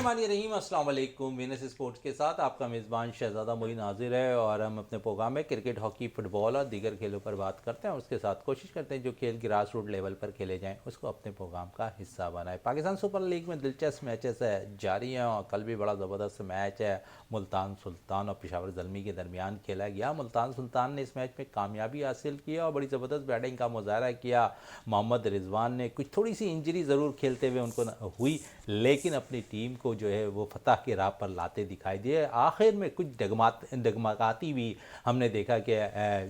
बिस्मिल्लाहिर्रहमानिर्रहीम अस्सलाम वालेकुम। वीनस स्पोर्ट्स के साथ आपका मेज़बान शहज़ादा मोइन हाजिर है और हम अपने प्रोग्राम में क्रिकेट, हॉकी, फुटबॉल और दीगर खेलों पर बात करते हैं और उसके साथ कोशिश करते हैं जो खेल ग्रास रूट लेवल पर खेले जाएं उसको अपने प्रोग्राम का हिस्सा बनाएं। पाकिस्तान सुपर लीग में दिलचस्प मैचेस है जारी हैं और कल भी बड़ा ज़बरदस्त मैच है मुल्तान सुल्तान और पेशावर ज़ल्मी के दरमियान खेला गया। मुल्तान सुल्तान ने इस मैच में कामयाबी हासिल की और बड़ी ज़बरदस्त बैटिंग का मुजाहरा किया। मोहम्मद रिजवान ने कुछ थोड़ी सी इंजरी ज़रूर खेलते हुए उनको हुई, लेकिन अपनी टीम को जो है वो फतह की राह पर लाते दिखाई दिए। आखिर में कुछ डगमगाती हुई हमने देखा कि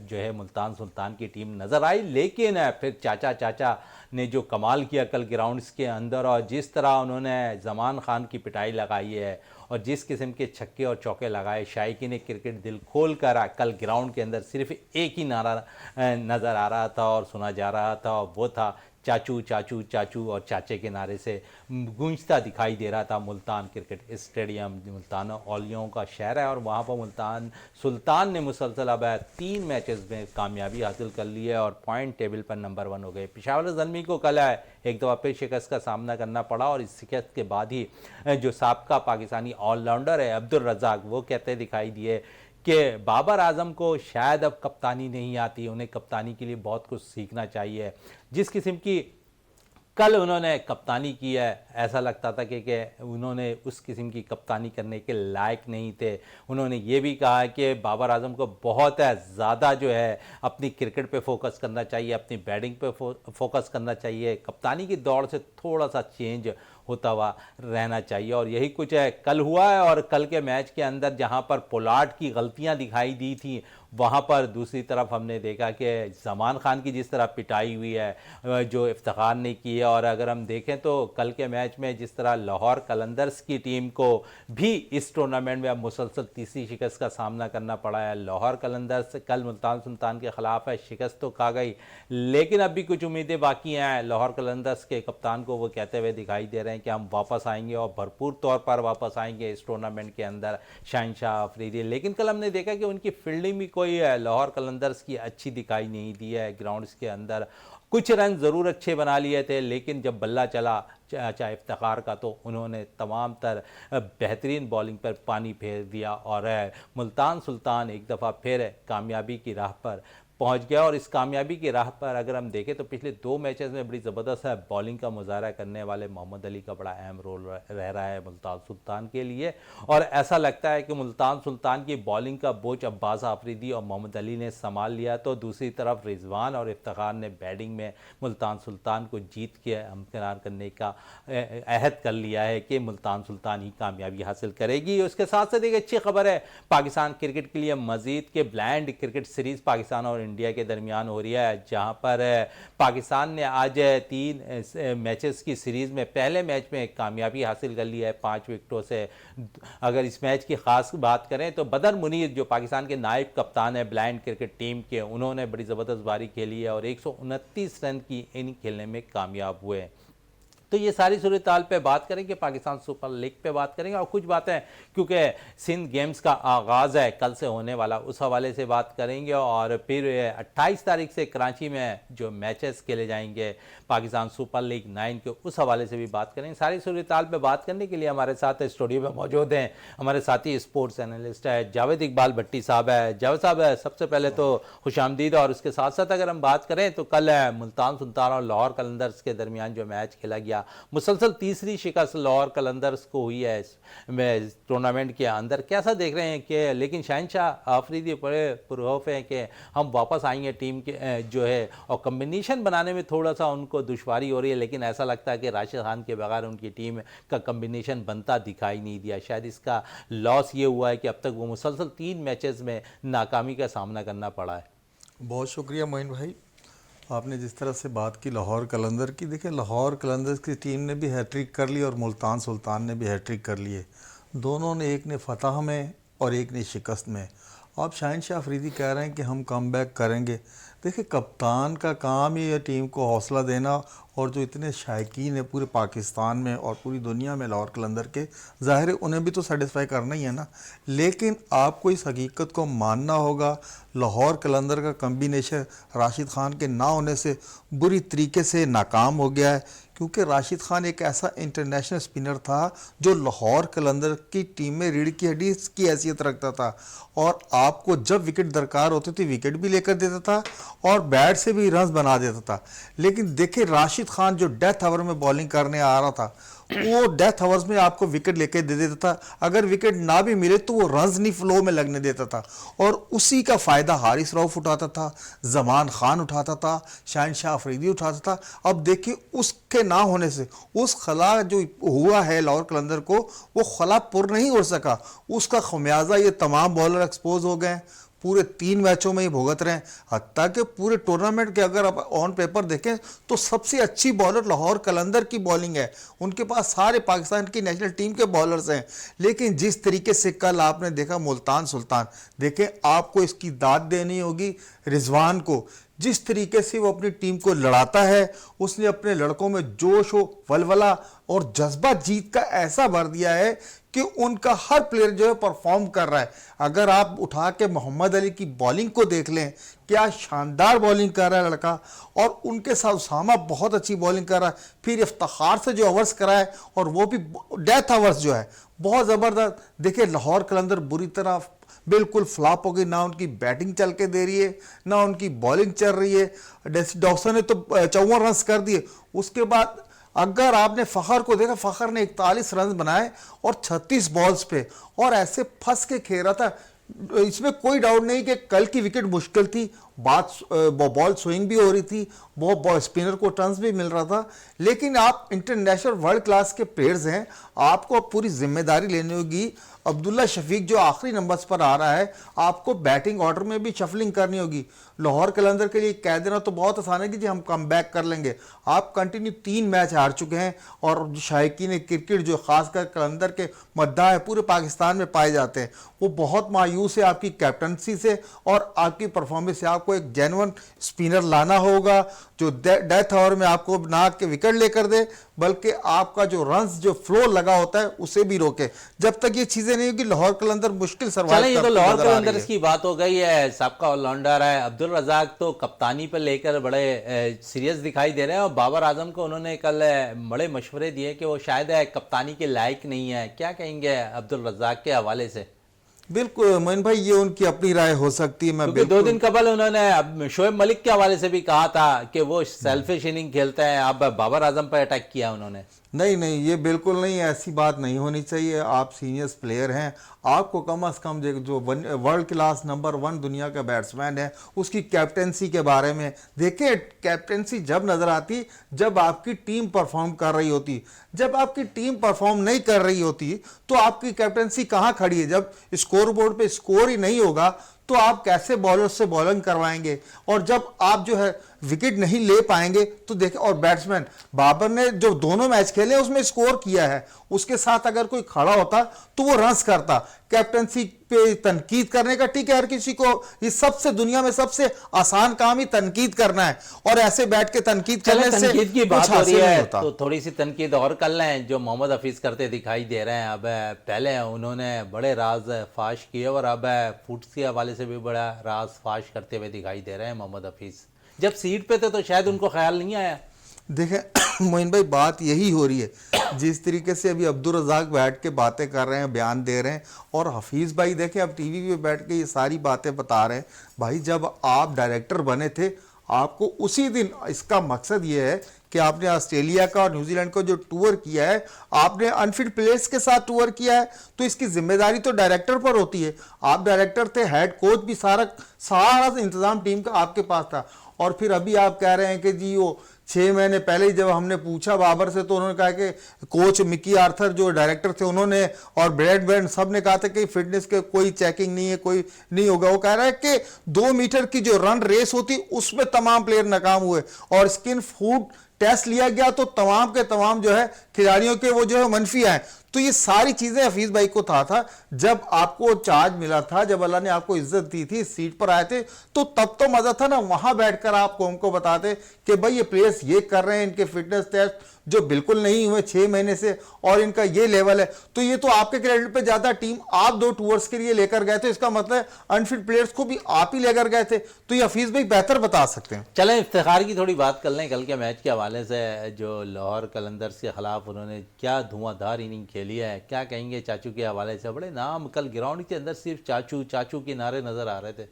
जो है मुल्तान सुल्तान की टीम नज़र आई, लेकिन फिर चाचा ने जो कमाल किया कल ग्राउंड्स के अंदर और जिस तरह उन्होंने ज़मान खान की पिटाई लगाई है और जिस किस्म के छक्के और चौके लगाए, शायकीन ने क्रिकेट दिल खोल कर कल ग्राउंड के अंदर सिर्फ एक ही नारा नज़र आ रहा था और सुना जा रहा था, और वो था चाचू चाचू चाचू, और चाचे के नारे से गूंजता दिखाई दे रहा था मुल्तान क्रिकेट स्टेडियम। मुल्तान औलियों का शहर है और वहाँ पर मुल्तान सुल्तान ने मुसलसल अब 3 मैचेस में कामयाबी हासिल कर ली है और पॉइंट टेबल पर नंबर 1 हो गए। पेशावर ज़ल्मी को कल एक दफ़ा फिर शिकस्त का सामना करना पड़ा और इस शिकस्त के बाद ही जो साबका पाकिस्तानी ऑलराउंडर है अब्दुल रज़ाक, वो कहते दिखाई दिए कि बाबर आजम को शायद अब कप्तानी नहीं आती, उन्हें कप्तानी के लिए बहुत कुछ सीखना चाहिए। जिस किस्म की कल उन्होंने कप्तानी की है, ऐसा लगता था कि उन्होंने उस किस्म की कप्तानी करने के लायक नहीं थे। उन्होंने ये भी कहा कि बाबर आजम को बहुत ज़्यादा जो है अपनी क्रिकेट पे फोकस करना चाहिए, अपनी बैटिंग पे फोकस करना चाहिए, कप्तानी की दौड़ से थोड़ा सा चेंज होता हुआ रहना चाहिए। और यही कुछ है कल हुआ है। और कल के मैच के अंदर जहां पर पोलार्ड की गलतियां दिखाई दी थी, वहाँ पर दूसरी तरफ हमने देखा कि ज़मान खान की जिस तरह पिटाई हुई है जो इफ्तिखार ने की है। और अगर हम देखें तो कल के मैच में जिस तरह लाहौर कलंदर्स की टीम को भी इस टूर्नामेंट में अब मुसलसल तीसरी शिकस्त का सामना करना पड़ा है। लाहौर कलंदर्स कल मुल्तान सुल्तान के ख़िलाफ़ है, शिकस्त तो खा गई, लेकिन अब भी कुछ उम्मीदें बाकी हैं। लाहौर कलंदर्स के कप्तान को वो कहते हुए दिखाई दे रहे हैं कि हम वापस आएंगे और भरपूर तौर पर वापस आएंगे इस टूर्नामेंट के अंदर, शहनशाह अफरीदी। लेकिन कल हमने देखा कि उनकी फील्डिंग भी कोई लाहौर कलंदर्स की अच्छी दिखाई नहीं दी है। ग्राउंड्स के अंदर कुछ रन ज़रूर अच्छे बना लिए थे, लेकिन जब बल्ला चला चाहे इफ्तिखार का, तो उन्होंने तमाम तर बेहतरीन बॉलिंग पर पानी फेर दिया और मुल्तान सुल्तान एक दफ़ा फिर कामयाबी की राह पर पहुंच गया। और इस कामयाबी की राह पर अगर हम देखें तो पिछले 2 मैचेस में बड़ी ज़बरदस्त है बॉलिंग का मुजाहरा करने वाले मोहम्मद अली का बड़ा अहम रोल रह रहा है मुल्तान सुल्तान के लिए। और ऐसा लगता है कि मुल्तान सुल्तान की बॉलिंग का बोझ अब्बास आफरीदी और मोहम्मद अली ने संभाल लिया, तो दूसरी तरफ रिजवान और इफ्तिखार ने बैटिंग में मुल्तान सुल्तान को जीत के हमकिनार करने का अहद कर लिया है कि मुल्तान सुल्तान ही कामयाबी हासिल करेगी। उसके साथ साथ एक अच्छी खबर है पाकिस्तान क्रिकेट के लिए मजीद के ब्लाइंड क्रिकेट सीरीज़ पाकिस्तान और इंडिया के दरमियान हो रही है, जहां पर पाकिस्तान ने आज 3 मैचेस की सीरीज़ में पहले मैच में कामयाबी हासिल कर ली है 5 विकेटों से। अगर इस मैच की ख़ास बात करें तो बदर मुनीर जो पाकिस्तान के नायब कप्तान है ब्लाइंड क्रिकेट टीम के, उन्होंने बड़ी ज़बरदस्त बारी खेली है और 129 रन की इनिंग खेलने में कामयाब हुए। तो ये सारी सूरत हाल पे बात करेंगे, पाकिस्तान सुपर लीग पे बात करेंगे और कुछ बातें क्योंकि सिंध गेम्स का आगाज़ है कल से होने वाला, उस हवाले से बात करेंगे। और फिर 28 तारीख से कराची में जो मैचेस खेले जाएंगे पाकिस्तान सुपर लीग 9 के, उस हवाले से भी बात करेंगे। सारी सूरत हाल पे बात करने के लिए हमारे साथ स्टूडियो में मौजूद हैं हमारे साथी स्पोर्ट्स एनालिस्ट है जावेद इकबाल भट्टी साहब है। जावेद साहब सबसे पहले तो खुशामदीद। और उसके साथ साथ अगर हम बात करें तो कल मुल्तान सुल्तान और लाहौर कलंदर्स के दरमियान जो मैच खेला गया, मुसलसल तीसरी शिकस्त लाहौर कलंदर्स को हुई है इस टूर्नामेंट के अंदर, कैसा देख रहे हैं कि लेकिन शहनशाह आफरीदी बड़े पुरखौफ हैं कि हम वापस आएंगे टीम के जो है, और कम्बिनेशन बनाने में थोड़ा सा उनको दुश्वारी हो रही है, लेकिन ऐसा लगता है कि राशिद खान के बगैर उनकी टीम का कम्बिनेशन बनता दिखाई नहीं दिया। शायद इसका लॉस ये हुआ है कि अब तक वो मुसलसल 3 मैचेस में नाकामी का सामना करना पड़ा है। बहुत शुक्रिया मोइन भाई, आपने जिस तरह से बात की लाहौर कलंदर की। देखिए लाहौर कलंदर्स की टीम ने भी हैट्रिक कर ली और मुल्तान सुल्तान ने भी हैट्रिक कर लिए। दोनों ने, एक ने फतह में और एक ने शिकस्त में। अब शहनशाह अफरीदी कह रहे हैं कि हम कम बैक करेंगे। देखिए कप्तान का काम ही है टीम को हौसला देना, और जो इतने शायकीन है पूरे पाकिस्तान में और पूरी दुनिया में लाहौर कलंदर के, ज़ाहिर है उन्हें भी तो सेटिस्फाई करना ही है ना। लेकिन आपको इस हकीकत को मानना होगा, लाहौर कलंदर का कम्बिनेशन राशिद खान के ना होने से बुरी तरीके से नाकाम हो गया है, क्योंकि राशिद खान एक ऐसा इंटरनेशनल स्पिनर था जो लाहौर कलंदर की टीम में रीढ़ की हड्डी की हैसियत रखता था, और आपको जब विकेट दरकार होती थी विकेट भी लेकर देता था और बैट से भी रन्स बना देता था। लेकिन देखिए राशिद खान जो डेथ ओवर में बॉलिंग करने आ रहा था, वो डेथ ओवर्स में आपको विकेट लेके दे देता था। अगर विकेट ना भी मिले तो वो रन्स नहीं फ्लो में लगने देता था, और उसी का फायदा हारिस रऊफ उठाता था, जमान खान उठाता था, शहनशाह अफरीदी उठाता था। अब देखिए उसके ना होने से उस खला जो हुआ है लाहौर कलंदर को, वो खला पुर नहीं हो सका। उसका खमियाजा ये तमाम बॉलर एक्सपोज हो गए, पूरे 3 मैचों में ही भुगत रहे हैं। हत्ता कि पूरे टूर्नामेंट के अगर आप ऑन पेपर देखें तो सबसे अच्छी बॉलर लाहौर कलंदर की बॉलिंग है, उनके पास सारे पाकिस्तान की नेशनल टीम के बॉलर्स हैं। लेकिन जिस तरीके से कल आपने देखा मुल्तान सुल्तान, देखें आपको इसकी दाद देनी होगी रिजवान को, जिस तरीके से वो अपनी टीम को लड़ाता है। उसने अपने लड़कों में जोश हो वलवला और जज्बा जीत का ऐसा भर दिया है कि उनका हर प्लेयर जो है परफॉर्म कर रहा है। अगर आप उठा के मोहम्मद अली की बॉलिंग को देख लें, क्या शानदार बॉलिंग कर रहा है लड़का, और उनके साथ उसामा बहुत अच्छी बॉलिंग कर रहा है। फिर इफ्तिखार से जो ओवर्स कराए, और वो भी डेथ ओवर्स जो है बहुत ज़बरदस्त। देखिए लाहौर कलंदर बुरी तरह बिल्कुल फ्लॉप हो गई, ना उनकी बैटिंग चल के दे रही है ना उनकी बॉलिंग चल रही है। डॉक्सन ने तो 54 रन कर दिए। उसके बाद अगर आपने फ़खर को देखा, फ़खर ने 41 रन बनाए और 36 बॉल्स पे, और ऐसे फंस के खेल रहा था। इसमें कोई डाउट नहीं कि कल की विकेट मुश्किल थी, बॉल स्विंग भी हो रही थी, वो स्पिनर को टर्न्स भी मिल रहा था। लेकिन आप इंटरनेशनल वर्ल्ड क्लास के प्लेयर्स हैं, आपको पूरी जिम्मेदारी लेनी होगी। अब्दुल्ला शफीक जो आखिरी नंबर्स पर आ रहा है, आपको बैटिंग ऑर्डर में भी शफलिंग करनी होगी। लाहौर कलंदर के लिए कह देना तो बहुत आसान है कि जी हम कम बैक कर लेंगे। आप कंटिन्यू 3 मैच हार चुके हैं, और शायकीन क्रिकेट जो खासकर कलंदर के मद्दा है पूरे पाकिस्तान में पाए जाते हैं, वो बहुत मायूस है आपकी कैप्टनसी से और आपकी परफॉर्मेंस से। आपको एक जेन्युइन स्पिनर लाना होगा जो डेथ ओवर में आपको ना के विकेट लेकर दे, बल्कि आपका जो रन्स जो फ्लो लगा होता है उसे भी रोके। जब तक ये चीजें नहीं होगी लाहौर कलंदर मुश्किल सर्वाइव चलें, ये तो लाहौर कलंदर की बात हो गई है। सबका ऑलराउंडर है अब्दुल रज़ाक, तो कप्तानी पर लेकर बड़े सीरियस दिखाई दे रहे हैं, और बाबर आजम को उन्होंने कल बड़े मशवरे दिए कि वो शायद कप्तानी के लायक नहीं है। क्या कहेंगे अब्दुल रज़ाक के हवाले से? बिल्कुल मोइन भाई, ये उनकी अपनी राय हो सकती है। मैं क्योंकि 2 दिन कबल उन्होंने शोएब मलिक के हवाले से भी कहा था कि वो सेल्फिश इनिंग खेलते हैं। अब बाबर आजम पर अटैक किया उन्होंने। नहीं, ये बिल्कुल नहीं, ऐसी बात नहीं होनी चाहिए। आप सीनियर्स प्लेयर हैं, आपको कम से कम जो वर्ल्ड क्लास नंबर 1 दुनिया का बैट्समैन है, उसकी कैप्टेंसी के बारे में देखें। कैप्टेंसी जब नजर आती जब आपकी टीम परफॉर्म कर रही होती। जब आपकी टीम परफॉर्म नहीं कर रही होती तो आपकी कैप्टेंसी कहाँ खड़ी है? जब स्कोर बोर्ड पे स्कोर ही नहीं होगा तो आप कैसे बॉलर से बॉलिंग करवाएंगे? और जब आप जो है विकेट नहीं ले पाएंगे तो देखें। और बैट्समैन बाबर ने जो दोनों मैच खेले उसमें स्कोर किया है, उसके साथ अगर कोई खड़ा होता तो वो रन्स करता। कैप्टेंसी पे तनकीद करने का ठीक है, हर किसी को ये सबसे दुनिया में सबसे आसान काम ही तनकीद करना है, और ऐसे बैठ के तनकीद करने से तनकीद की बात कुछ हो रही हासिल नहीं है होता। तो थोड़ी सी तनकीद और कर लें, जो मोहम्मद हफीज करते दिखाई दे रहे हैं। अब पहले उन्होंने बड़े राज फाश किए, और अब फुट्स के हवाले से भी बड़ा राज फाश करते हुए दिखाई दे रहे हैं मोहम्मद हफीज। जब सीट पे थे तो शायद उनको ख्याल नहीं आया। देखें मोइन भाई, बात यही हो रही है जिस तरीके से अभी अब्दुल रज़ाक बैठ के बातें कर रहे हैं, बयान दे रहे हैं, और हफीज़ भाई देखें अब टीवी पे बैठ के ये सारी बातें बता रहे हैं। भाई जब आप डायरेक्टर बने थे, आपको उसी दिन, इसका मकसद ये है कि आपने ऑस्ट्रेलिया का और न्यूजीलैंड का जो टूर किया है, आपने अनफिट प्लेयर्स के साथ टूर किया है, तो इसकी जिम्मेदारी तो डायरेक्टर पर होती है। आप डायरेक्टर थे, हेड कोच भी सारा इंतजाम टीम का आपके पास था। और फिर अभी आप कह रहे हैं कि जी वो 6 महीने पहले ही जब हमने पूछा बाबर से तो उन्होंने कहा कि कोच मिकी आर्थर जो डायरेक्टर थे उन्होंने, और ब्रैड बैंड सब ने कहा था कि फिटनेस के कोई चेकिंग नहीं है, कोई नहीं होगा। वो कह रहा है कि 2 मीटर की जो रन रेस होती उसमें तमाम प्लेयर नाकाम हुए, और स्किन फूड टेस्ट लिया गया तो तमाम के तमाम जो है खिलाड़ियों के वो जो है मनफी आए। तो ये सारी चीजें हफीज भाई को था जब आपको चार्ज मिला था, जब अल्लाह ने आपको इज्जत दी थी, सीट पर आए थे, तो तब तो मजा था ना, वहां बैठकर आप कौम को बताते कि भाई ये प्लेयर्स ये कर रहे हैं, इनके फिटनेस टेस्ट जो बिल्कुल नहीं हुए 6 महीने से, और इनका ये लेवल है, तो ये तो आपके क्रेडिट पे ज्यादा। टीम आप 2 टूर्स के लिए लेकर गए थे, इसका मतलब अनफिट प्लेयर्स को भी आप ही लेकर गए थे, तो ये हफीज भाई बेहतर बता सकते हैं। चलें इफ्तिखार की थोड़ी बात कर लें। कल के मैच के हवाले से जो लाहौर कलंदर्स के खिलाफ उन्होंने क्या धुआंधार इनिंग खेली है, क्या कहेंगे चाचू के हवाले से? बड़े नाम कल ग्राउंड के अंदर सिर्फ चाचू चाचू के नारे नजर आ रहे थे।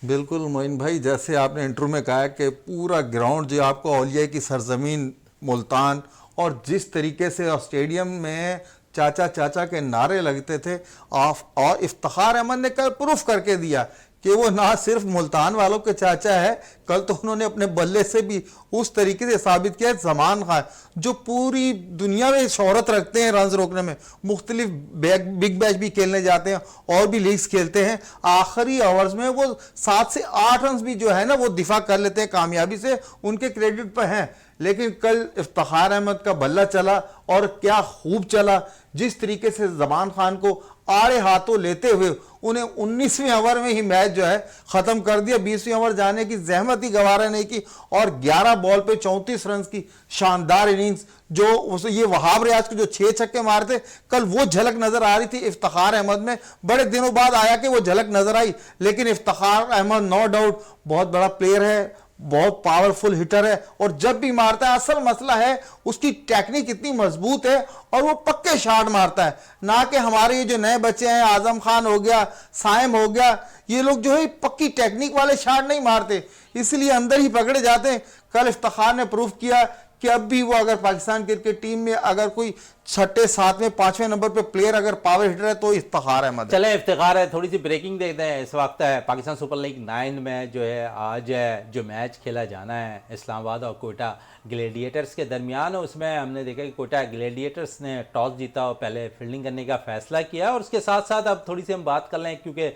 बिल्कुल मोइन भाई, जैसे आपने इंट्रो में कहा कि पूरा ग्राउंड जो आपको औलिया की सरजमीन मुल्तान, और जिस तरीके से स्टेडियम में चाचा चाचा के नारे लगते थे, और इफ्तिखार अहमद ने कल प्रूफ करके दिया कि वो ना सिर्फ मुल्तान वालों के चाचा है, कल तो उन्होंने अपने बल्ले से भी उस तरीके से साबित किया। जमान खान जो पूरी दुनिया में शोहरत रखते हैं रन रोकने में, मुख्तलिफ बिग बैच भी खेलने जाते हैं और भी लीग्स खेलते हैं, आखिरी ओवर्स में वो 7 से 8 रन भी जो है ना वो दिफा कर लेते हैं कामयाबी से, उनके क्रेडिट पर हैं। लेकिन कल इफ्तिखार अहमद का बल्ला चला और क्या खूब चला, जिस तरीके से जमान खान को आड़े हाथों लेते हुए उन्हें 19वें ओवर में ही मैच जो है खत्म कर दिया। 20वें ओवर जाने की जहमत ही गवारा नहीं की, और 11 बॉल पे 34 रन की शानदार इनिंग्स, जो ये वहाब रियाज के जो 6 छक्के मारे थे, कल वो झलक नजर आ रही थी इफ्तिखार अहमद में। बड़े दिनों बाद आया कि वो झलक नजर आई, लेकिन इफ्तिखार अहमद नो डाउट बहुत बड़ा प्लेयर है, बहुत पावरफुल हिटर है, और जब भी मारता है, असल मसला है उसकी टेक्निक इतनी मजबूत है और वो पक्के शॉट मारता है। ना कि हमारे ये जो नए बच्चे हैं, आजम खान हो गया, साइम हो गया, ये लोग जो है पक्की टेक्निक वाले शॉट नहीं मारते, इसलिए अंदर ही पकड़े जाते हैं। कल इफ्तिखार ने प्रूफ किया कि अब भी वो अगर पाकिस्तान क्रिकेट टीम में अगर कोई 6, 7, 5वें नंबर पे प्लेयर अगर पावर हिटर है तो इफ्तिखार अहमद। चले इफ्तिखार है, थोड़ी सी ब्रेकिंग देखते हैं। इस वक्त है पाकिस्तान सुपर लीग 9 में जो है आज है जो मैच खेला जाना है इस्लामाबाद और कोयटा ग्लेडिएटर्स के दरमियान। उसमें हमने देखा कि कोयटा ग्लेडिएटर्स ने टॉस जीता और पहले फील्डिंग करने का फैसला किया। और उसके साथ साथ अब थोड़ी सी हम बात कर लें, क्योंकि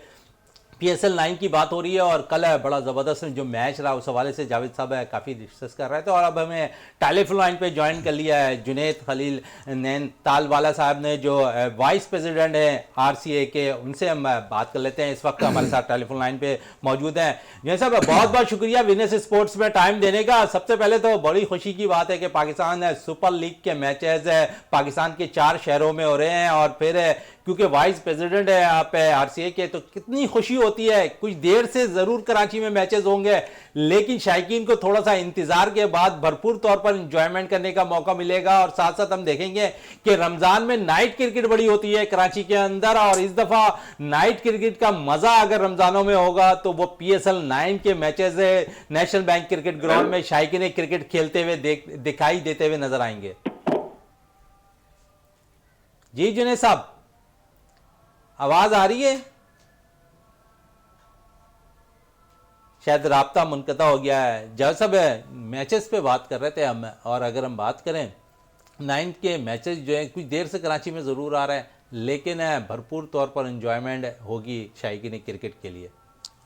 PSL 9 की बात हो रही है और कल है बड़ा ज़बरदस्त जो मैच रहा, उस हवाले से जावेद साहब है काफ़ी डिस्कस कर रहे थे। और अब हमें टेलीफोन लाइन पे ज्वाइन कर लिया है जुनैद खलील नैनतालवाला साहब ने, जो वाइस प्रेसिडेंट हैं RCA के, उनसे हम बात कर लेते हैं। इस वक्त हमारे साथ टेलीफोन लाइन पे मौजूद हैं। जुनैद साहब, बहुत बहुत शुक्रिया विनस स्पोर्ट्स में टाइम देने का। सबसे पहले तो बड़ी खुशी की बात है कि पाकिस्तान सुपर लीग के मैचेज पाकिस्तान के 4 शहरों में हो रहे हैं, और फिर क्योंकि वाइस प्रेसिडेंट है आप RCA के, तो कितनी खुशी होती है। कुछ देर से ज़रूर कराची में मैचेस होंगे, लेकिन शायकीन को थोड़ा सा इंतज़ार के बाद भरपूर तौर पर इंजॉयमेंट करने का मौका मिलेगा। और साथ साथ हम देखेंगे कि रमज़ान में नाइट क्रिकेट बड़ी होती है कराची के अंदर, और इस दफ़ा नाइट क्रिकेट का मज़ा अगर रमज़ानों में होगा तो वो PSL 9 के matches national bank cricket ground में शायकीन क्रिकेट खेलते हुए दिखाई देते हुए नजर आएंगे। जी जुनैद साहब, आवाज आ रही है? शायद राब्ता मुनक़ता हो गया है। जब सब मैचेस पे बात कर रहे थे हम, और अगर हम बात करें 9 के मैचेस जो है कुछ देर से कराची में ज़रूर आ रहे हैं, लेकिन भरपूर तौर पर इंजॉयमेंट होगी शायकीन क्रिकेट के लिए।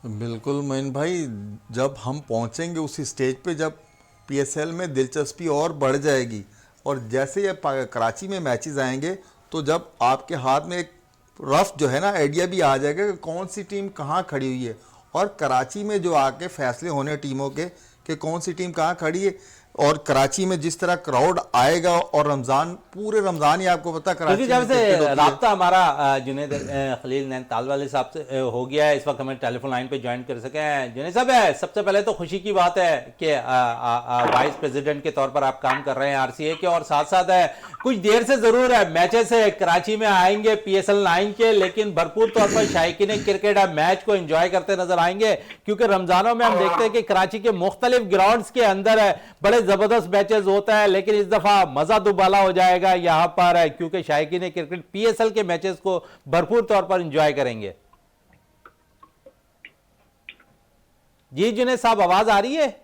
बिल्कुल मोइन भाई, जब हम पहुंचेंगे उसी स्टेज पे जब PSL में दिलचस्पी और बढ़ जाएगी, और जैसे ये कराची में मैचेस आएंगे तो जब आपके हाथ में एक रफ जो है ना आइडिया भी आ जाएगा कि कौन सी टीम कहाँ खड़ी हुई है, और कराची में जो आके फैसले होने टीमों के कि कौन सी टीम कहाँ खड़ी है, और कराची में जिस तरह क्राउड आएगा, और रमज़ान पूरे रमज़ान ही आपको पता कराची में जब से राब्ता हमारा जुनैद खलील नैनतालवाले साहब से हो गया है, इस वक्त हमें टेलीफोन लाइन पे ज्वाइन कर सके हैं। जुनैद साहब, सबसे पहले तो खुशी की बात है कि वाइस प्रेसिडेंट के तौर पर आप काम कर रहे हैं RCA के, और साथ साथ है कुछ देर से जरूर है मैचेस कराची में आएंगे PSL 9 के, लेकिन भरपूर तौर पर शायकीन क्रिकेट मैच को एंजॉय करते नजर आएंगे, क्योंकि रमजानों में हम देखते हैं कि कराची के मुख्तलिफ ग्राउंड्स के अंदर बड़े जबरदस्त मैचेस होता है, लेकिन इस दफा मजा दुबाला हो जाएगा यहां पर, क्योंकि शायकीन क्रिकेट PSL के मैचेस को भरपूर तौर पर एंजॉय करेंगे। जी जुनैद साहब, आवाज आ रही है?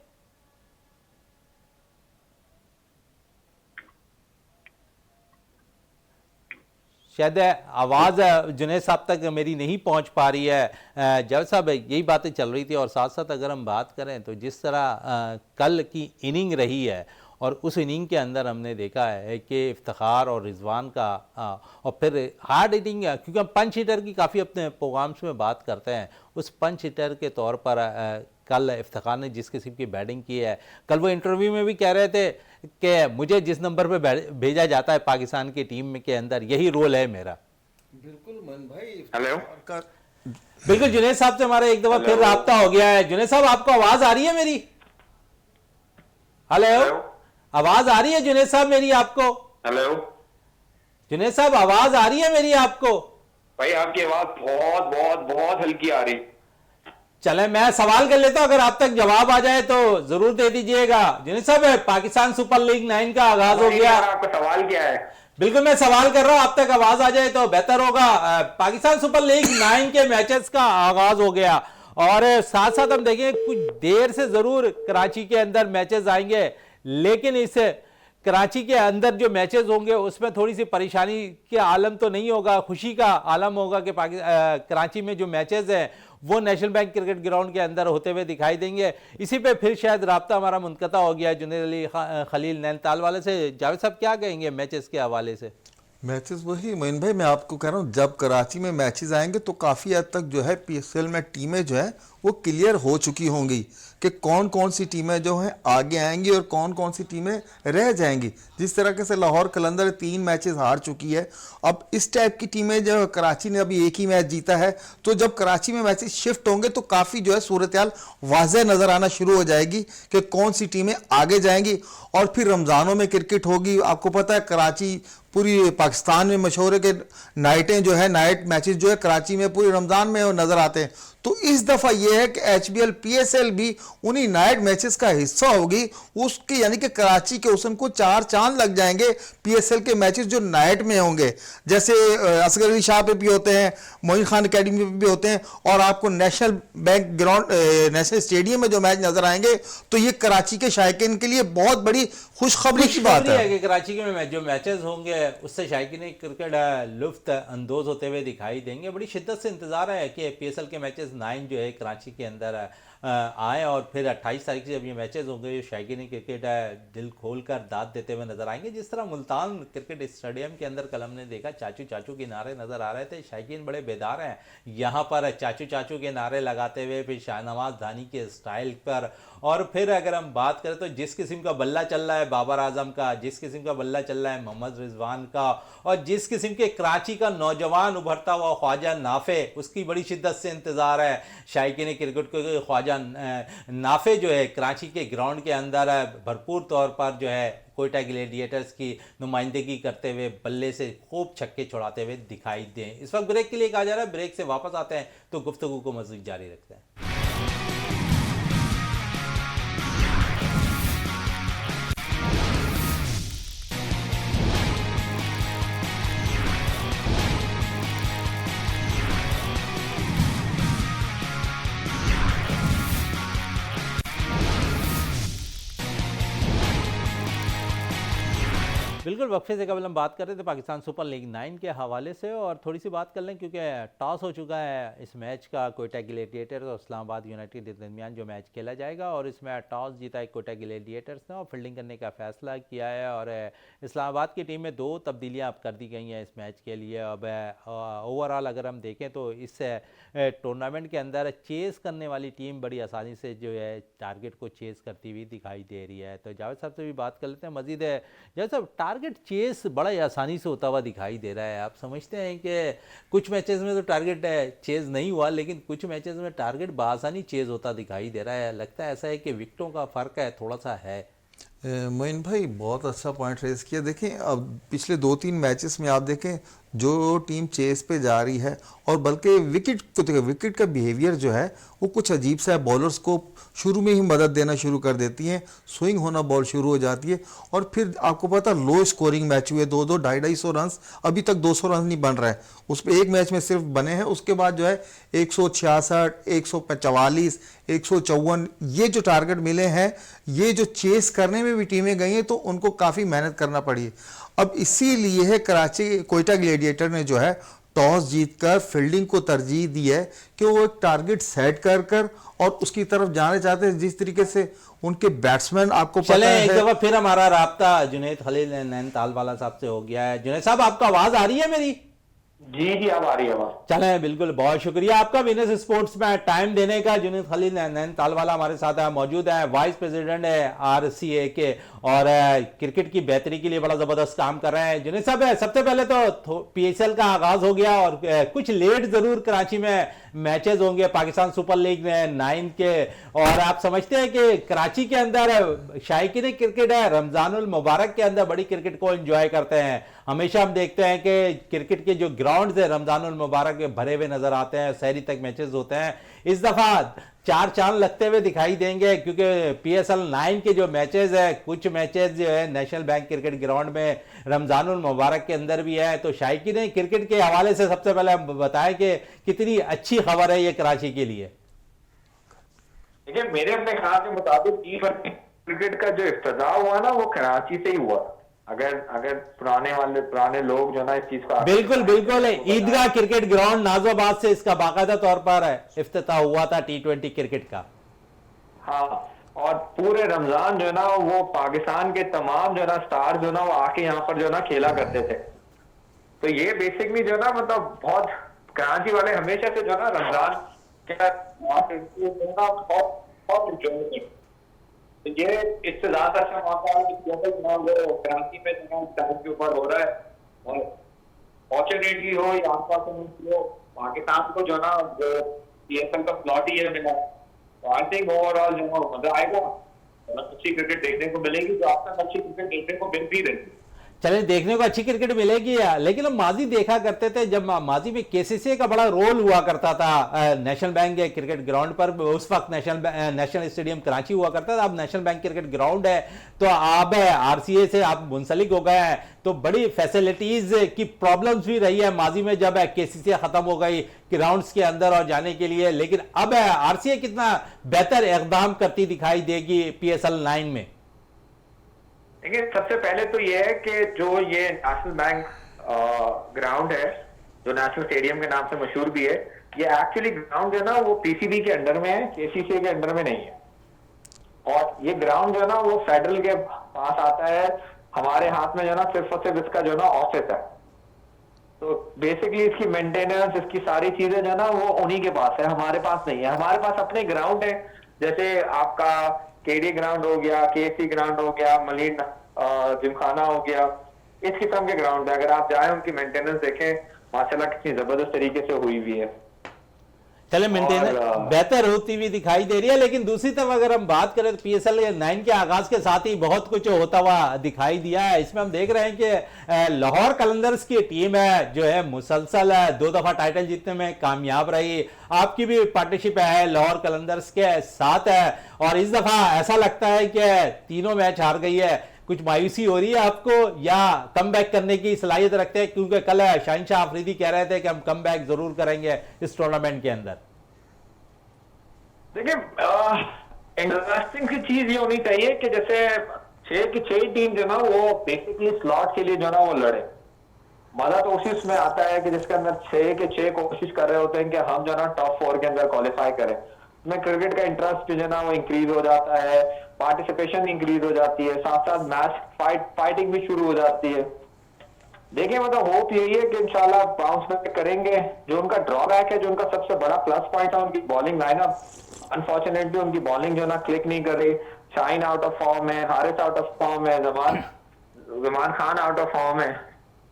शायद आवाज़ जुनैद साहब तक मेरी नहीं पहुंच पा रही है। जब साहब, यही बातें चल रही थी, और साथ साथ अगर हम बात करें तो जिस तरह कल की इनिंग रही है, और उस इनिंग के अंदर हमने देखा है कि इफ्तिखार और रिजवान का और फिर हार्ड हिटिंग, क्योंकि हम पंच हिटर की काफ़ी अपने प्रोग्राम्स में बात करते हैं, उस पंच हिटर के तौर पर कल इफ्तिखार ने जिस किस्म की बैटिंग की है, कल वो इंटरव्यू में भी कह रहे थे कि मुझे जिस नंबर पे भेजा जाता है पाकिस्तान की टीम के अंदर, यही रोल है मेरा। बिल्कुल मोइन भाई। हेलो। बिल्कुल जुनैद साहब से हमारा एक दफा फिर राब्ता हो गया है। जुनैद साहब, आपको आवाज आ रही है मेरी? हेलो, आवाज आ रही है जुनैद साहब मेरी आपको? हेलो जुनैद साहब, आवाज आ रही है मेरी आपको? भाई, आपकी आवाज बहुत बहुत बहुत हल्की आ रही। चले मैं सवाल कर लेता हूं, अगर आप तक जवाब आ जाए तो जरूर दे दीजिएगा। जुनैद साहब, पाकिस्तान सुपर लीग 9 का आगाज हो गया। आपका सवाल क्या है? बिल्कुल, मैं सवाल कर रहा हूं, आप तक आवाज आ जाए तो बेहतर होगा। पाकिस्तान सुपर लीग 9 के मैचेस का आगाज हो गया और साथ साथ हम देखें कुछ देर से जरूर कराची के अंदर मैचेस आएंगे, लेकिन इस कराची के अंदर जो मैचेस होंगे उसमें थोड़ी सी परेशानी के आलम तो नहीं होगा, खुशी का आलम होगा कि कराची में जो मैचेस हैं वो नेशनल बैंक क्रिकेट ग्राउंड के अंदर होते हुए दिखाई देंगे। इसी पे फिर शायद राब्ता हमारा मुनक़ता हो गया जुनैद अली खलील नैनीताल वाले से। जावेद साहब, क्या कहेंगे मैचेस के हवाले से? मैचेस वही मोइन भाई, मैं आपको कह रहा हूँ जब कराची में मैचेस आएंगे तो काफ़ी हद तक जो है पीएसएल में टीमें जो है वो क्लियर हो चुकी होंगी कि कौन कौन सी टीमें जो हैं आगे आएंगी और कौन कौन सी टीमें रह जाएंगी। जिस तरीके से लाहौर कलंदर 3 मैचेस हार चुकी है, अब इस टाइप की टीमें जो कराची ने अभी एक ही मैच जीता है, तो जब कराची में मैचेस शिफ्ट होंगे तो काफ़ी जो है सूरत हाल वाज़ेह नज़र आना शुरू हो जाएगी कि कौन सी टीमें आगे जाएंगी। और फिर रमज़ानों में क्रिकेट होगी। आपको पता है कराची पूरी पाकिस्तान में मशहूर है कि नाइटें जो है, नाइट मैचेस जो है कराची में पूरी रमज़ान में नज़र आते हैं। तो इस दफ़ा यह है कि एचबीएल पीएसएल भी उन्हीं नाइट मैचेस का हिस्सा होगी उसके, यानी कि कराची के हुस्न को 4 चांद लग जाएंगे पीएसएल के मैचेस जो नाइट में होंगे। जैसे असगर अली शाह पे भी होते हैं, मोइन खान अकेडमी पे भी होते हैं, और आपको national bank ground national stadium में जो मैच नजर आएंगे, तो ये कराची के शायकीन के लिए बहुत बड़ी खुशखबरी की बात है कि कराची के जो मैचेस होंगे उससे शायकीन क्रिकेट लुफ्त अंदोज होते हुए दिखाई देंगे। बड़ी शिद्दत से इंतजार है कि पीएसएल के मैचेस 9 जो है कराची के अंदर आए और फिर 28 तारीख से जब ये मैचेस होंगे शायकीन क्रिकेट दिल खोल कर दाद देते हुए नजर आएंगे। जिस तरह मुल्तान क्रिकेट स्टेडियम के अंदर कल हमने देखा चाचू चाचू के नारे नजर आ रहे थे, शायकीन बड़े बेदार हैं यहाँ पर चाचू चाचू के नारे लगाते हुए, फिर शाहनवाज धानी के स्टाइल पर। और फिर अगर हम बात करें तो जिस किस्म का बल्ला चल रहा है बाबर आजम का, जिस किस्म का बल्ला चल रहा है मोहम्मद रिजवान का, और जिस किस्म के कराची का नौजवान उभरता हुआ ख्वाजा नाफे, उसकी बड़ी शिद्दत से इंतजार है शायकीन क्रिकेट को। ख्वाजा नाफे जो है कराची के ग्राउंड के अंदर भरपूर तौर पर जो है कोयटा ग्लैडिएटर्स की नुमाइंदगी करते हुए बल्ले से खूब छक्के छुड़ाते हुए दिखाई दें। इस वक्त ब्रेक के लिए कहा जा रहा है, ब्रेक से वापस आते हैं तो गुफ्तगू को मज़ीद जारी रखते हैं। बिल्कुल, वक्फे से कबल हम बात कर रहे थे पाकिस्तान सुपर लीग 9 के हवाले से, और थोड़ी सी बात कर लें क्योंकि टॉस हो चुका है इस मैच का। कोयटा ग्लैडिएटर्स और इस्लामाबाद यूनाइटेड के दरमियान जो मैच खेला जाएगा, और इसमें टॉस जीता है कोयटा ग्लैडिएटर्स ने और फील्डिंग करने का फैसला किया है। और इस्लामाबाद की टीम में 2 तब्दीलियाँ अब कर दी गई हैं इस मैच के लिए। अब ओवरऑल अगर हम देखें तो इस टूर्नामेंट के अंदर चेस करने वाली टीम बड़ी आसानी से जो है टारगेट को चेस करती हुई दिखाई दे रही है। तो जावेद साहब से भी बात कर लेते हैं मजीद। जावेद साहब, टारगेट चेस बड़ा ही आसानी से होता हुआ दिखाई दे रहा है। आप समझते हैं कि कुछ मैचेस में तो टारगेट चेज नहीं हुआ, लेकिन कुछ मैचेस में टारगेट बआसानी चेज होता दिखाई दे रहा है। लगता है ऐसा है कि विकेटों का फ़र्क है, थोड़ा सा है। मोइन भाई, बहुत अच्छा पॉइंट रेज किया। देखें, अब पिछले 2-3 मैचेस में आप देखें जो टीम चेस पे जा रही है, और बल्कि विकेट को देखो, विकेट का बिहेवियर जो है वो कुछ अजीब सा है। बॉलर्स को शुरू में ही मदद देना शुरू कर देती हैं, स्विंग होना बॉल शुरू हो जाती है, और फिर आपको पता लो स्कोरिंग मैच हुए, 2-2 250 रन, अभी तक 200 रन नहीं बन रहा है। उस पर एक मैच में सिर्फ बने हैं, उसके बाद जो है 166, 144, 154 ये जो टारगेट मिले हैं, ये जो चेस करने में भी टीमें गई हैं तो उनको काफ़ी मेहनत करना पड़ी। अब इसीलिए है कराची कोयटा ग्लैडिएटर ने जो है टॉस जीतकर फील्डिंग को तरजीह दी है कि वो एक टारगेट सेट कर और उसकी तरफ जाना चाहते हैं। जिस तरीके से उनके बैट्समैन आपको पता है। एक दफा फिर हमारा राब्ता जुनैद खलील नैनीताल वाला साहब से हो गया है। जुनैद साहब, आपको आवाज आ रही है मेरी? जी जी, अब आ रही है आवाज। चलें, बिल्कुल, बहुत शुक्रिया आपका विनस स्पोर्ट्स में टाइम देने का। जुनीद खलील नैनीताल वाला हमारे साथ मौजूद है, वाइस प्रेसिडेंट है आरसीए के, और क्रिकेट की बेहतरी के लिए बड़ा ज़बरदस्त काम कर रहे हैं। जुनीद साहब, सबसे पहले तो पीएसएल का आगाज़ हो गया, और कुछ लेट ज़रूर कराची में मैचेस होंगे पाकिस्तान सुपर लीग 9 के, और आप समझते हैं कि कराची के अंदर शायकीन क्रिकेट है, रमज़ानुल मुबारक के अंदर बड़ी क्रिकेट को एंजॉय करते हैं। हमेशा हम देखते हैं कि क्रिकेट के जो ग्राउंड्स है रमजानुल मुबारक के भरे हुए नजर आते हैं, शहरी तक मैचेस होते हैं। इस दफा चार चांद लगते हुए दिखाई देंगे, क्योंकि पीएसएल 9 के जो मैचेस है, कुछ मैचेस जो है नेशनल बैंक क्रिकेट ग्राउंड में रमजानुल मुबारक के अंदर भी है। तो शायकीन क्रिकेट के हवाले से सबसे पहले हम बताएं कि कितनी अच्छी खबर है ये कराची के लिए। देखिए, मेरे अपने ख्याल के मुताबिक क्रिकेट का जो इफ्तिताह हुआ ना, वो कराची से ही हुआ। अगर पुराने लोग जो ना इस चीज को बिल्कुल बिल्कुल, ईदगाह क्रिकेट ग्राउंड नाजोबाद से इसका बाकायदा तौर पर इफ्तिताह हुआ था T20 क्रिकेट का। हाँ, और पूरे रमजान जो है ना, वो पाकिस्तान के तमाम जो है ना स्टार जो है ना, वो आके यहाँ पर जो है ना खेला करते थे। तो ये बेसिकली जो है ना, मतलब बहुत कराची वाले हमेशा से जो है ना रमजान बहुत enjoy करते हैं। तो ये इससे ज्यादा अच्छा मौका है कि ग्लोबल चुनाव जो कराची में चुनाव टाइम के ऊपर हो रहा है, और फॉर्चुनेटली हो या अनफॉर्चुनेटली हो, पाकिस्तान को जो ना वो पीएसएल का स्लॉट ही है मिला। तो आई थिंक ओवरऑल जो मजा आएगा, अच्छी क्रिकेट देखने को मिलेगी, जो आप तक अच्छी क्रिकेट देखने को मिल भी रही है। चले, देखने को अच्छी क्रिकेट मिलेगी, लेकिन हम माजी देखा करते थे, जब माजी में केसीसी का बड़ा रोल हुआ करता था नेशनल बैंक क्रिकेट ग्राउंड पर। उस वक्त नेशनल स्टेडियम कराची हुआ करता था, अब नेशनल बैंक क्रिकेट ग्राउंड है। तो आप आरसीए से आप मुंसलिक हो गए हैं, तो बड़ी फैसिलिटीज की प्रॉब्लम्स भी रही है माजी में, जब केसीसी खत्म हो गई ग्राउंड्स के अंदर और जाने के लिए। लेकिन अब आरसीए कितना बेहतर इकदाम करती दिखाई देगी पीएसएल 9 में। देखिए, सबसे पहले तो ये है कि जो ये नेशनल बैंक ग्राउंड है, जो नेशनल स्टेडियम के नाम से मशहूर भी है, ये एक्चुअली ग्राउंड जो है ना वो पीसीबी के अंडर में है, केसीसी के अंडर में नहीं है। और ये ग्राउंड जो है ना वो फेडरल के पास आता है। हमारे हाथ में जो है ना सिर्फ और सिर्फ इसका जो है ना ऑफिस है। तो बेसिकली इसकी मेंटेनेंस, इसकी सारी चीजें जो है ना वो उन्हीं के पास है, हमारे पास नहीं है। हमारे पास अपने ग्राउंड है, जैसे आपका केडी ग्राउंड हो गया, केएससी ग्राउंड हो गया, मलिन जिमखाना हो गया, इस किस्म के ग्राउंड है। अगर आप जाए उनकी मेंटेनेंस देखें, माशाल्लाह कितनी जबरदस्त तरीके से हुई हुई है। चले, मेंटेनेंस बेहतर होती हुई दिखाई दे रही है। लेकिन दूसरी तरफ अगर हम बात करें तो पीएसएल 9 के आगाज के साथ ही बहुत कुछ होता हुआ दिखाई दिया है। इसमें हम देख रहे हैं कि लाहौर कलंदर्स की टीम है जो है मुसलसल 2 दफा टाइटल जीतने में कामयाब रही। आपकी भी पार्टनरशिप है लाहौर कलंदर्स के साथ है, और इस दफा ऐसा लगता है कि तीनों मैच हार गई है। कुछ मायूसी हो रही है आपको, या कम बैक करने की सलाहियत रखते हैं? क्योंकि कल शाहिनशाह आफरीदी कह रहे थे कि हम कम बैक जरूर करेंगे इस टूर्नामेंट के अंदर। देखिए, इंटरेस्टिंग सी चीज ये होनी चाहिए कि जैसे 6 की 6 टीम जो ना वो बेसिकली स्लॉट के लिए जो ना वो लड़े। मजा तो उसी उसमें आता है कि जिसके अंदर 6 के 6 कोशिश कर रहे होते हैं कि हम जो ना टॉप 4 के अंदर क्वालिफाई करें। में क्रिकेट का इंटरेस्ट जो ना वो इंक्रीज हो जाता है, पार्टिसिपेशन इंक्रीज हो जाती है, साथ साथ मैच फाइटिंग भी शुरू हो जाती है। देखिए, मतलब होप यही है कि इंशाल्लाह बाउंस बैक करेंगे। जो उनका ड्रॉबैक है, जो उनका सबसे बड़ा प्लस पॉइंट है, उनकी बॉलिंग लाइनअप। अनफॉर्चुनेटली उनकी बॉलिंग जो ना क्लिक नहीं कर रही। शाइन आउट ऑफ फॉर्म है, हारिस आउट ऑफ फॉर्म है, Zaman Khan out of form है।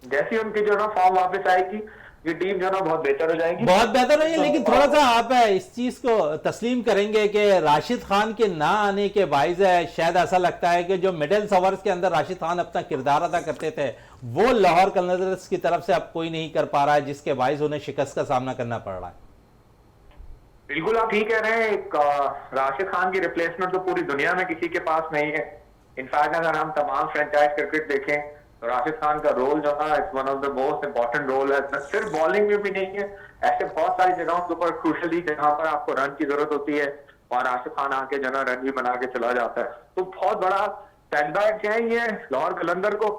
जैसी उनकी जो ना फॉर्म वापस आएगी, ये टीम जो ना बहुत बेहतर हो जाएगी, बहुत बेहतर रही है। लेकिन थोड़ा सा आप इस चीज को तस्लीम करेंगे कि राशिद खान के ना आने के बाइस है, शायद ऐसा लगता है कि जो मिडिल ओवर्स के अंदर राशिद खान अपना किरदार अदा करते थे, वो लाहौर कलंदर्स की तरफ से अब कोई नहीं कर पा रहा है, जिसके बाइस उन्हें शिकस्त का सामना करना पड़ रहा है। बिल्कुल आप ठीक कह रहे हैं। राशिद खान की रिप्लेसमेंट तो पूरी दुनिया में किसी के पास नहीं है। इनफैक्ट अगर हम तमाम फ्रेंचाइज क्रिकेट देखें तो राशिद खान का रोल जो ना it's one of the most important role है। सिर्फ बॉलिंग में भी नहीं है, ऐसे बहुत सारी जगहों के ऊपर क्रूशली जहां पर आपको रन की जरूरत होती है और राशिद खान आके जो ना रन भी बना के चला जाता है। तो बहुत बड़ा सेटबैक है ये लाहौर कलंदर को।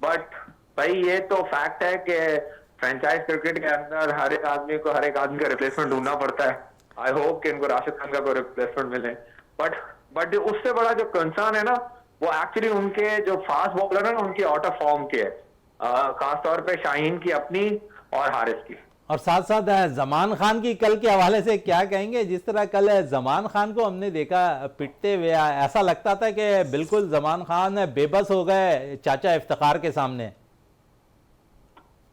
बट भाई ये तो फैक्ट है कि फ्रेंचाइज क्रिकेट के अंदर हर एक आदमी का रिप्लेसमेंट ढूंढना पड़ता है। आई होप कि इनको राशिद खान का कोई रिप्लेसमेंट मिले। बट उससे बड़ा जो कंसर्न है ना, वो एक्चुअली उनके जो फास्ट बॉलर है ना, उनकी आउट ऑफ फॉर्म के है। खासतौर पे शाहीन की अपनी और हारिस की। और साथ साथ जमान खान की कल के हवाले से क्या कहेंगे? जिस तरह कल जमान खान को हमने देखा पिटते हुए, ऐसा लगता था कि बिल्कुल जमान खान बेबस हो गए चाचा इफ्तिखार के सामने।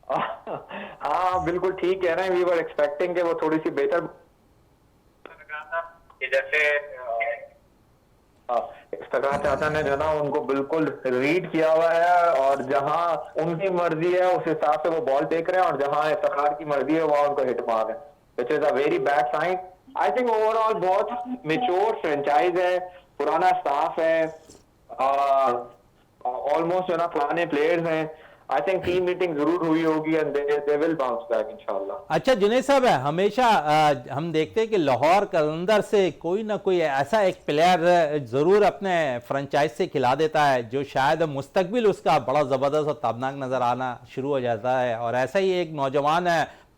हाँ बिल्कुल ठीक कह रहे हैं, वी वर एक्सपेक्टिंग कि वो थोड़ी सी बेहतर लगा था कि जैसे इफ्तिखार चाचा ने जो ना उनको बिल्कुल रीड किया हुआ है और जहां उनकी मर्जी है उस हिसाब से वो बॉल फेंक रहे हैं और जहां इफ्तिखार की मर्जी है वहां उनको हिट मार रहे हैं, which is a very bad sign. I think overall बहुत मेच्योर फ्रेंचाइज है, पुराना स्टाफ है, ऑलमोस्ट जो ना पुराने प्लेयर्स हैं। आई थिंक टीम मीटिंग जरूर हुई होगी and they will bounce back इंशाल्लाह। अच्छा जुनैद साहब, हमेशा हम देखते हैं कि लाहौर कलंदर से कोई ना कोई ऐसा एक प्लेयर जरूर अपने फ्रेंचाइज से खिला देता है जो शायद मुस्तकबिल उसका बड़ा ज़बरदस्त और ताबनाक नज़र आना शुरू हो जाता है, और ऐसा ही एक नौजवान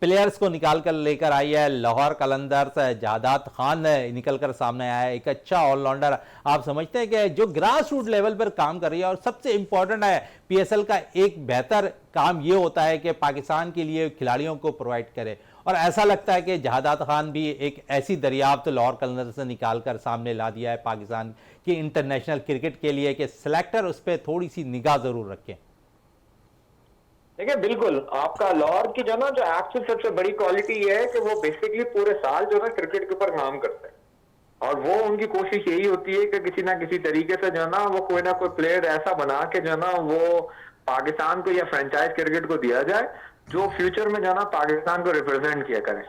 प्लेयर्स को निकाल कर लेकर आई है लाहौर कलंदर से। जादाद खान निकल कर सामने आया है, एक अच्छा ऑलराउंडर। आप समझते हैं कि जो ग्रास रूट लेवल पर काम कर रही है, और सबसे इंपॉर्टेंट है पीएसएल का एक बेहतर काम ये होता है कि पाकिस्तान के लिए खिलाड़ियों को प्रोवाइड करे, और ऐसा लगता है कि जहादात खान भी एक ऐसी दरियाफ्त लाहौर कलंदर से निकाल कर सामने ला दिया है पाकिस्तान की इंटरनेशनल क्रिकेट के लिए कि सिलेक्टर उस पर थोड़ी सी निगाह जरूर रखें। देखिए बिल्कुल आपका लाहौर की जो ना जो एक्चुअल सबसे बड़ी क्वालिटी ये है कि वो बेसिकली पूरे साल जो ना क्रिकेट के ऊपर काम करते हैं और वो उनकी कोशिश यही होती है कि किसी ना किसी तरीके से जो ना वो कोई ना कोई प्लेयर ऐसा बना के जो ना वो पाकिस्तान को या फ्रेंचाइज क्रिकेट को दिया जाए जो फ्यूचर में जो ना पाकिस्तान को रिप्रेजेंट किया करे।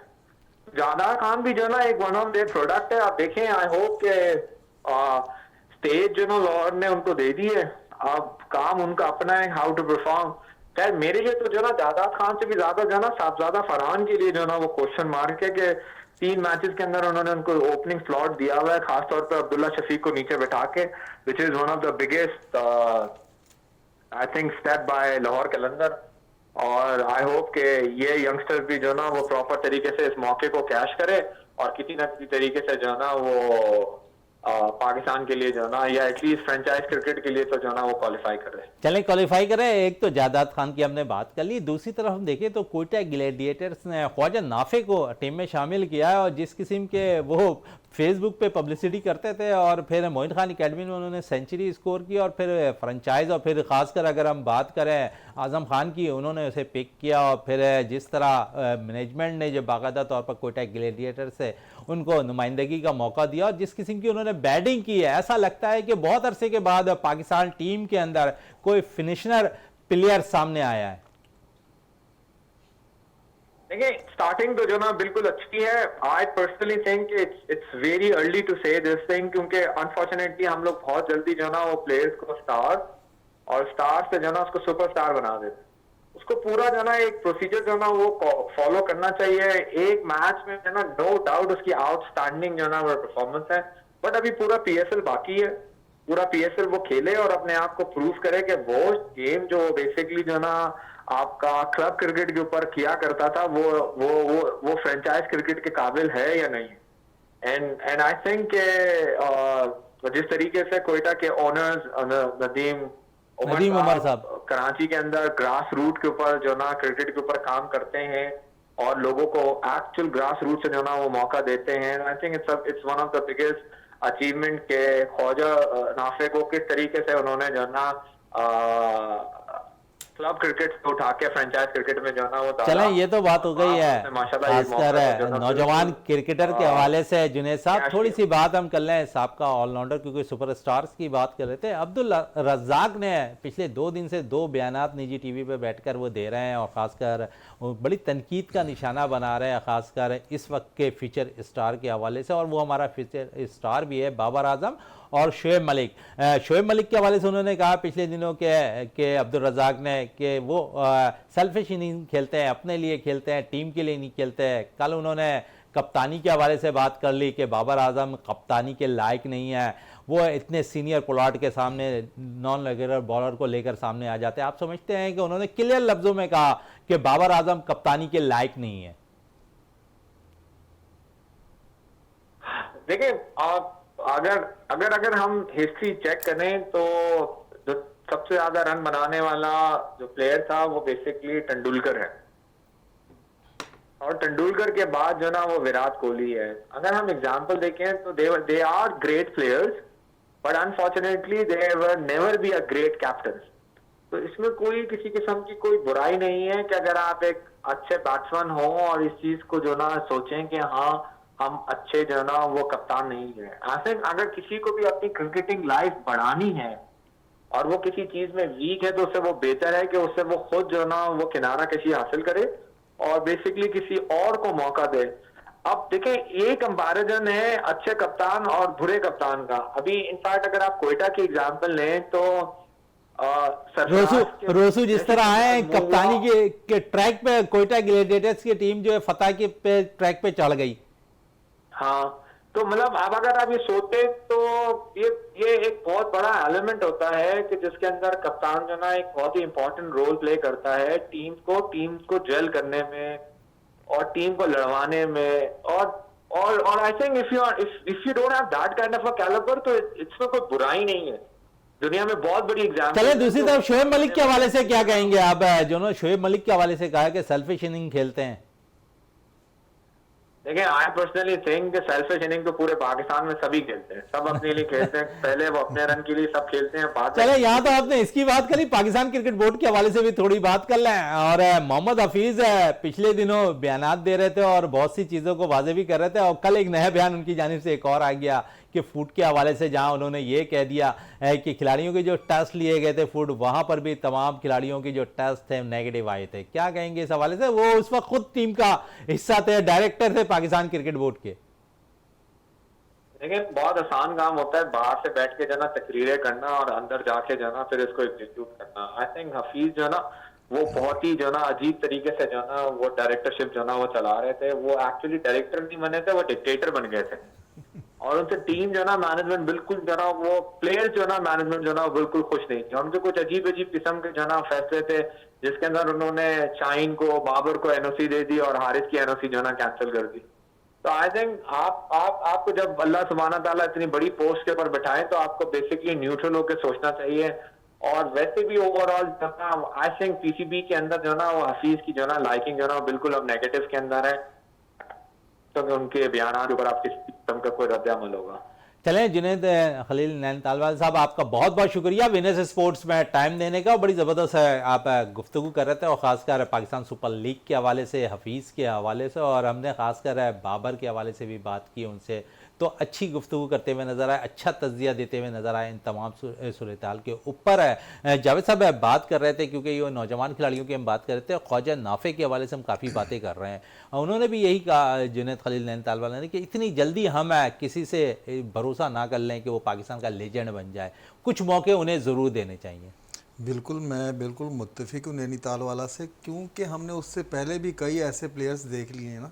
जादाद खान भी जो ना एक वन ऑफ देयर प्रोडक्ट है। आप देखें, आई होप के स्टेज जो ना लाहौर ने उनको दे दी है, अब काम उनका अपना है हाउ टू परफॉर्म। खैर मेरे लिए तो जो ना जादाद खान से भी ज्यादा जो ना साहबजादा फरहान के लिए जो ना वो क्वेश्चन मार्क है कि 3 मैचेस के अंदर उन्होंने उनको ओपनिंग स्लॉट दिया हुआ है, खासतौर पर अब्दुल्ला शफीक को नीचे बैठा के, which is one of the biggest I think step by Lahore Qalandar. और आई होप के ये यंगस्टर्स भी जो ना वो प्रॉपर तरीके से इस मौके को कैश करे और किसी ना किसी तरीके से जो ना वो पाकिस्तान के लिए जो ना या एटलीस्ट फ्रेंचाइज क्रिकेट के लिए तो जो ना वो क्वालिफाई कर रहे हैं। चलें क्वालिफाई करें। एक तो जादाद खान की हमने बात कर ली, दूसरी तरफ हम देखें तो कोयटा ग्लैडिएटर्स ने ख्वाजा नाफे को टीम में शामिल किया है, और जिस किस्म के वो फेसबुक पे पब्लिसिटी करते थे और फिर मोइन खान एकेडमी में उन्होंने सेंचुरी स्कोर की, और फिर फ्रेंचाइज और फिर ख़ासकर अगर हम बात करें आज़म खान की, उन्होंने उसे पिक किया, और फिर जिस तरह मैनेजमेंट ने जो बाकायदा तौर पर कोयटा ग्लैडिएटर से उनको नुमाइंदगी का मौका दिया और जिस किस्म की उन्होंने बैटिंग की है, ऐसा लगता है कि बहुत अरसे के बाद पाकिस्तान टीम के अंदर कोई फिनिशर प्लेयर सामने आया है। देखिए स्टार्टिंग तो जो ना बिल्कुल अच्छी है। I personally think it's very early to say this thing, क्योंकि अनफॉर्चुनेटली हम लोग बहुत जल्दी जो ना वो प्लेयर्स को स्टार और स्टार से जो ना उसको सुपरस्टार बना देते। उसको पूरा जो ना एक प्रोसीजर जो ना वो फॉलो करना चाहिए। एक मैच में जो ना नो डाउट उसकी आउटस्टैंडिंग जो ना वो परफॉर्मेंस है, बट अभी पूरा पीएसएल बाकी है। पूरा पीएसएल वो खेले और अपने आप को प्रूव करे कि वो गेम जो बेसिकली जो ना आपका क्लब क्रिकेट के ऊपर किया करता था वो फ्रेंचाइज क्रिकेट के काबिल है या नहीं। एंड आई थिंक जिस तरीके से कोयटा के ओनर्स नदीम उमर साहब कराची के अंदर ग्रास रूट के ऊपर जो ना क्रिकेट के ऊपर काम करते हैं और लोगों को एक्चुअल ग्रास रूट से जो ना वो मौका देते हैं, I think it's one of the biggest achievement के ख्वाजा नाफे को किस तरीके से उन्होंने जो ना क्लब क्रिकेट से उठा के फ्रेंचाइज क्रिकेट में जो ना वो चलें, ये तो बात हो गई है खासकर नौजवान क्रिकेटर के हवाले से। जुनैद साहब थोड़ी सी बात हम कर लें साहब का ऑलराउंडर, क्योंकि सुपरस्टार्स की बात कर रहे थे। अब्दुल रज़ाक ने पिछले 2 दिन से 2 बयानात निजी टीवी पे बैठकर वो दे रहे हैं और ख़ासकर बड़ी तनकीद का निशाना बना रहे हैं, ख़ासकर इस वक्त के फीचर स्टार के हवाले से। और वो हमारा फीचर स्टार भी है बाबर आजम और शोएब मलिक। शोएब मलिक के हवाले से उन्होंने कहा पिछले दिनों के अब्दुल रज़ाक ने कि वो सेल्फिश नहीं खेलते हैं, अपने लिए खेलते हैं, टीम के लिए नहीं खेलते हैं। कल उन्होंने कप्तानी के हवाले से बात कर ली कि बाबर आजम कप्तानी के लायक नहीं है, वो इतने सीनियर पुलाट के सामने नॉन रेगुलर बॉलर को लेकर सामने आ जाते हैं। आप समझते हैं कि उन्होंने क्लियर लफ्जों में कहा कि बाबर आजम कप्तानी के लायक नहीं है? देखिए आप अगर हम हिस्ट्री चेक करें तो जो सबसे ज्यादा रन बनाने वाला जो प्लेयर था वो बेसिकली तेंदुलकर है। और तेंदुलकर के बाद जो ना वो विराट कोहली है। अगर हम एग्जांपल देखें तो they are great players, but unfortunately they were never be a great captain. तो इसमें कोई किसी किस्म की कोई बुराई नहीं है कि अगर आप एक अच्छे बैट्समैन हो और इस चीज को जो ना सोचें कि हाँ हम अच्छे जो ना वो कप्तान नहीं है। ऐसे अगर किसी को भी अपनी क्रिकेटिंग लाइफ बढ़ानी है और वो किसी चीज में वीक है तो उससे वो बेहतर है कि उससे वो खुद जो ना वो किनारा कशी हासिल करे और बेसिकली किसी और को मौका दे। अब देखें, ये कंपैरिजन है अच्छे कप्तान और बुरे कप्तान का। अभी इनफैक्ट अगर आप कोयटा की एग्जांपल लें तो रोसू जिस तरह आए कप्तानी के ट्रैक पे, कोयटा ग्लैडिएटर्स की टीम जो है फतह के पे ट्रैक पे चढ़ गई। हाँ, तो मतलब अब अगर आप ये सोचते तो ये एक बहुत बड़ा एलिमेंट होता है कि जिसके अंदर कप्तान जो ना एक बहुत ही इंपॉर्टेंट रोल प्ले करता है टीम को जेल करने में और टीम को लड़वाने में। और I think if you don't have that kind of a calibre तो इसमें कोई बुराई नहीं है। दुनिया में बहुत बड़ी एग्जाम्पल। चले दूसरी तरफ शोएब मलिक के हवाले से क्या कहेंगे आप, जो ना शोएब मलिक के हवाले से कहा कि सेल्फिश इनिंग खेलते हैं। देखिए, आई पर्सनली थिंक कि सेल्फिश इनिंग तो पूरे पाकिस्तान में सभी खेलते हैं, सब अपने लिए खेलते हैं। पहले वो अपने रन के लिए सब खेलते हैं, बाद चले यहाँ तो आपने इसकी बात करी, पाकिस्तान क्रिकेट बोर्ड के हवाले से भी थोड़ी बात कर लें। और मोहम्मद हफीज पिछले दिनों बयानात दे रहे थे और बहुत सी चीजों को वाजे भी कर रहे थे, और कल एक नया बयान उनकी जानिब से एक और आ गया कि फूड के हवाले से, जहां उन्होंने ये कह दिया कि खिलाड़ियों के जो टेस्ट लिए गए थे फूड, वहां पर भी तमाम खिलाड़ियों के जो टेस्ट थे नेगेटिव आए थे। क्या कहेंगे इस हवाले से? वो उस वक्त खुद टीम का हिस्सा थे, डायरेक्टर थे पाकिस्तान क्रिकेट बोर्ड के। देखिए, बहुत आसान काम होता है बाहर से बैठ के जो ना तकरीरें करना और अंदर जाके जो ना फिर इसको एग्जीक्यूट करना। आई थिंक हफीज जो ना वो बहुत ही जो ना अजीब तरीके से जो ना वो डायरेक्टरशिप जो ना वो चला रहे थे। वो एक्चुअली डायरेक्टर नहीं बने थे, वो डिक्टेटर बन गए थे। और उनसे टीम जो ना मैनेजमेंट बिल्कुल जो ना वो प्लेयर्स जो ना मैनेजमेंट जो ना बिल्कुल खुश नहीं थे। उनके कुछ अजीब अजीब किस्म के जो ना फैसले थे, जिसके अंदर उन्होंने शाहीन को, बाबर को एनओसी दे दी और हारिस की एनओसी जो ना कैंसिल कर दी। तो आई थिंक आपको जब अल्लाह सुब्हाना ताला इतनी बड़ी पोस्ट के ऊपर बैठाए तो आपको बेसिकली न्यूट्रल होकर सोचना चाहिए। और वैसे भी ओवरऑल आई थिंक पीसीबी के अंदर जो ना वो हफीज की जो ना लाइकिंग जो ना बिल्कुल अब नेगेटिव के अंदर है, तो उनके बयान के ऊपर आप किस किस्म का कोई रद्द-ए-अमल होगा। चलें, जुनैद खलील नैनीताल साहब, आपका बहुत बहुत शुक्रिया विनर्स स्पोर्ट्स में टाइम देने का। बड़ी ज़बरदस्त है आप गुफ्तगू कर रहे थे, और ख़ासकर पाकिस्तान सुपर लीग के हवाले से, हफीज़ के हवाले से, और हमने ख़ासकर बाबर के हवाले से भी बात की उनसे। तो अच्छी गुफ्तगू करते हुए नज़र आए, अच्छा तज़किया देते हुए नज़र आए इन तमाम सूरत-ए-हाल के ऊपर। जावेद साहब बात कर रहे थे, क्योंकि ये नौजवान खिलाड़ियों की हम बात कर रहे थे, ख्वाजा नाफे के हवाले से हम काफ़ी बातें कर रहे हैं। उन्होंने भी यही कहा, जुनैद खलील नैनीताल वाले ने, कि इतनी जल्दी हम किसी से भरोसा ना कर लें कि वो पाकिस्तान का लेजेंड बन जाए। कुछ मौके उन्हें ज़रूर देने चाहिए। बिल्कुल, मैं बिल्कुल मुत्तफिक हूँ नैनीताल वाला से, क्योंकि हमने उससे पहले भी कई ऐसे प्लेयर्स देख लिए हैं ना,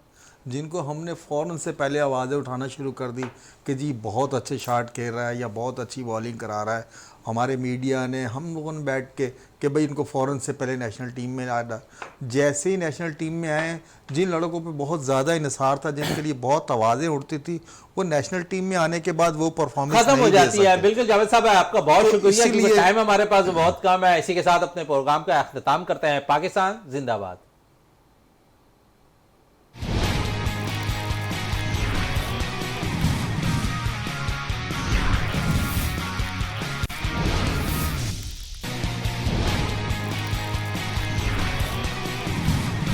जिनको हमने फ़ौरन से पहले आवाज़ें उठाना शुरू कर दी कि जी बहुत अच्छे शॉट खेल रहा है या बहुत अच्छी बॉलिंग करा रहा है। हमारे मीडिया ने, हम लोगों ने बैठ के कि भाई इनको फ़ौरन से पहले नेशनल टीम में आना। जैसे ही नेशनल टीम में आए, जिन लड़कों पे बहुत ज़्यादा इन्हिसार था, जिनके लिए बहुत आवाज़ें उठती थी, वो नेशनल टीम में आने के बाद वो परफॉर्मेंस खत्म हो जाती है। बिल्कुल जावेद साहब, आपका बहुत शुक्रिया, क्योंकि टाइम हमारे पास बहुत कम है। इसी के साथ अपने प्रोग्राम का अख्ताम करते हैं। पाकिस्तान जिंदाबाद।